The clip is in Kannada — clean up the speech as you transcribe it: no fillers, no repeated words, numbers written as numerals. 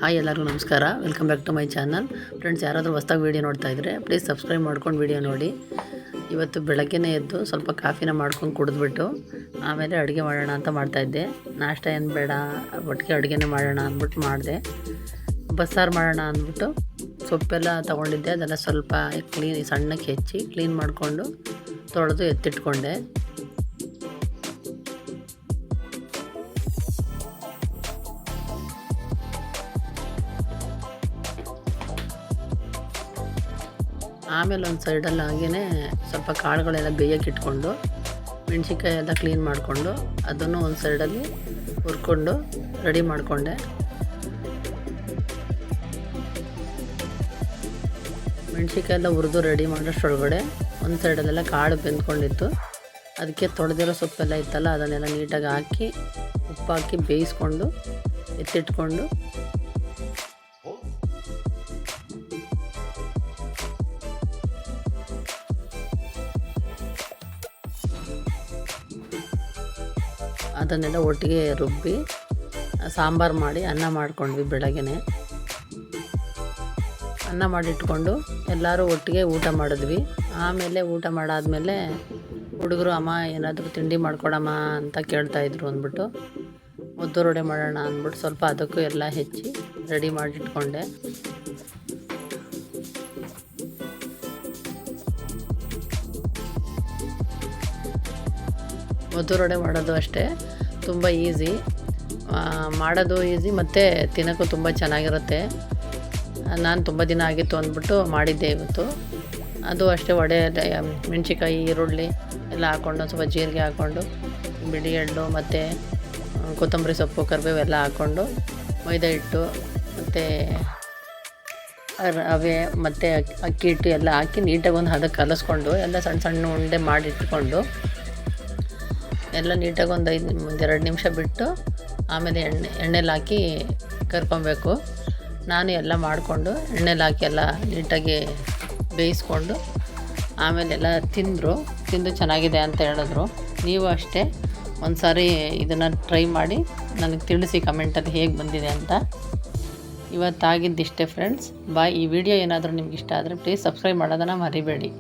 ಹಾಯ್ ಎಲ್ಲರಿಗೂ ನಮಸ್ಕಾರ. Welcome back to my channel. Friends, ಯಾರಾದರೂ ಹೊಸ್ದಾಗಿ ವೀಡಿಯೋ ನೋಡ್ತಾ ಇದ್ದರೆ ಪ್ಲೀಸ್ ಸಬ್ಸ್ಕ್ರೈಬ್ ಮಾಡ್ಕೊಂಡು ವೀಡಿಯೋ ನೋಡಿ. ಇವತ್ತು ಬೆಳಗ್ಗೆನೇ ಎದ್ದು ಸ್ವಲ್ಪ ಕಾಫಿನ ಮಾಡ್ಕೊಂಡು ಕುಡಿದ್ಬಿಟ್ಟು ಆಮೇಲೆ ಅಡುಗೆ ಮಾಡೋಣ ಅಂತ ಮಾಡ್ತಾಯಿದ್ದೆ. ನಾಷ್ಟ ಏನು ಬೇಡ, ಒಟ್ಟಿಗೆ ಅಡುಗೆನೇ ಮಾಡೋಣ ಅಂದ್ಬಿಟ್ಟು ಮಾಡಿದೆ. ಬಸ್ಸಾರು ಮಾಡೋಣ ಅಂದ್ಬಿಟ್ಟು ಸೊಪ್ಪೆಲ್ಲ ತೊಗೊಂಡಿದ್ದೆ. ಅದೆಲ್ಲ ಸ್ವಲ್ಪ ಸಣ್ಣಕ್ಕೆ ಹೆಚ್ಚಿ ಕ್ಲೀನ್ ಮಾಡಿಕೊಂಡು ತೊಳೆದು ಎತ್ತಿಟ್ಕೊಂಡೆ. ಆಮೇಲೆ ಒಂದು ಸೈಡಲ್ಲಿ ಹಾಗೇ ಸ್ವಲ್ಪ ಕಾಳುಗಳೆಲ್ಲ ಬೇಯಕ್ಕೆ ಇಟ್ಕೊಂಡು ಮೆಣಸಿನ್ಕಾಯಿ ಎಲ್ಲ ಕ್ಲೀನ್ ಮಾಡಿಕೊಂಡು ಅದನ್ನು ಒಂದು ಸೈಡಲ್ಲಿ ಹುರ್ಕೊಂಡು ರೆಡಿ ಮಾಡಿಕೊಂಡೆ. ಮೆಣಸಿನ್ಕಾಯಿ ಎಲ್ಲ ಹುರಿದು ರೆಡಿ ಮಾಡೋಷ್ಟೊಳಗಡೆ ಒಂದು ಸೈಡಲ್ಲೆಲ್ಲ ಕಾಳು ಬೆಂದ್ಕೊಂಡಿತ್ತು. ಅದಕ್ಕೆ ತೊಳೆದಿರೋ ಸೊಪ್ಪೆಲ್ಲ ಇತ್ತಲ್ಲ ಅದನ್ನೆಲ್ಲ ನೀಟಾಗಿ ಹಾಕಿ ಉಪ್ಪು ಹಾಕಿ ಬೇಯಿಸ್ಕೊಂಡು ಎತ್ತಿಟ್ಕೊಂಡು ಅದನ್ನೆಲ್ಲ ಒಟ್ಟಿಗೆ ರುಬ್ಬಿ ಸಾಂಬಾರು ಮಾಡಿ ಅನ್ನ ಮಾಡ್ಕೊಂಡ್ವಿ. ಬೆಳಗ್ಗೆನೆ ಅನ್ನ ಮಾಡಿಟ್ಕೊಂಡು ಎಲ್ಲರೂ ಒಟ್ಟಿಗೆ ಊಟ ಮಾಡಿದ್ವಿ. ಆಮೇಲೆ ಊಟ ಮಾಡಾದಮೇಲೆ ಹುಡುಗರು ಅಮ್ಮ ಏನಾದರೂ ತಿಂಡಿ ಮಾಡ್ಕೊಡಮ್ಮ ಅಂತ ಕೇಳ್ತಾಯಿದ್ರು ಅಂದ್ಬಿಟ್ಟು ಉದ್ದುರೊಡೆ ಮಾಡೋಣ ಅಂದ್ಬಿಟ್ಟು ಸ್ವಲ್ಪ ಅದಕ್ಕೂ ಎಲ್ಲ ಹೆಚ್ಚಿ ರೆಡಿ ಮಾಡಿಟ್ಕೊಂಡೆ. ಉದ್ದುರೊಡೆ ಮಾಡೋದು ಅಷ್ಟೇ, ತುಂಬ ಈಸಿ, ಮಾಡೋದು ಈಸಿ ಮತ್ತು ತಿನ್ನೋಕ್ಕೂ ತುಂಬ ಚೆನ್ನಾಗಿರುತ್ತೆ. ನಾನು ತುಂಬ ದಿನ ಆಗಿತ್ತು ಅಂದ್ಬಿಟ್ಟು ಮಾಡಿದ್ದೆ ಇವತ್ತು. ಅದು ಅಷ್ಟೇ, ವಡೆ ಮೆಣಸಿನ್ಕಾಯಿ ಈರುಳ್ಳಿ ಎಲ್ಲ ಹಾಕ್ಕೊಂಡು ಸ್ವಲ್ಪ ಜೀರಿಗೆ ಹಾಕ್ಕೊಂಡು ಬಿಳಿ ಎಳ್ಳು ಮತ್ತು ಕೊತ್ತಂಬರಿ ಸೊಪ್ಪು ಕರಿಬೇವು ಎಲ್ಲ ಹಾಕ್ಕೊಂಡು ಮೈದಾ ಹಿಟ್ಟು ಮತ್ತು ರವೆ ಮತ್ತು ಅಕ್ಕಿ ಹಿಟ್ಟು ಎಲ್ಲ ಹಾಕಿ ನೀಟಾಗಿ ಒಂದು ಹದಕ್ಕೆ ಕಲಿಸ್ಕೊಂಡು ಎಲ್ಲ ಸಣ್ಣ ಸಣ್ಣ ಉಂಡೆ ಮಾಡಿಟ್ಕೊಂಡು ಎಲ್ಲ ನೀಟಾಗಿ ಒಂದು 2 ನಿಮಿಷ ಬಿಟ್ಟು ಆಮೇಲೆ ಎಣ್ಣೆಲಿ ಹಾಕಿ ಕರ್ಕೊಬೇಕು. ನಾನು ಎಲ್ಲ ಮಾಡಿಕೊಂಡು ಎಣ್ಣೆಲಿ ಹಾಕಿ ಎಲ್ಲ ನೀಟಾಗಿ ಬೇಯಿಸ್ಕೊಂಡು ಆಮೇಲೆ ಎಲ್ಲ ತಿಂದು ಚೆನ್ನಾಗಿದೆ ಅಂತ ಹೇಳಿದ್ರು. ನೀವು ಅಷ್ಟೇ ಒಂದು ಸಾರಿ ಇದನ್ನು ಟ್ರೈ ಮಾಡಿ ನನಗೆ ತಿಳಿಸಿ ಕಮೆಂಟಲ್ಲಿ ಹೇಗೆ ಬಂದಿದೆ ಅಂತ. ಇವತ್ತಾಗಿದ್ದಿಷ್ಟೇ ಫ್ರೆಂಡ್ಸ್. ಬಾಯ್. ಈ ವಿಡಿಯೋ ಏನಾದರೂ ನಿಮ್ಗೆ ಇಷ್ಟ ಆದರೆ ಪ್ಲೀಸ್ ಸಬ್ಸ್ಕ್ರೈಬ್ ಮಾಡೋದನ್ನು ಮರಿಬೇಡಿ.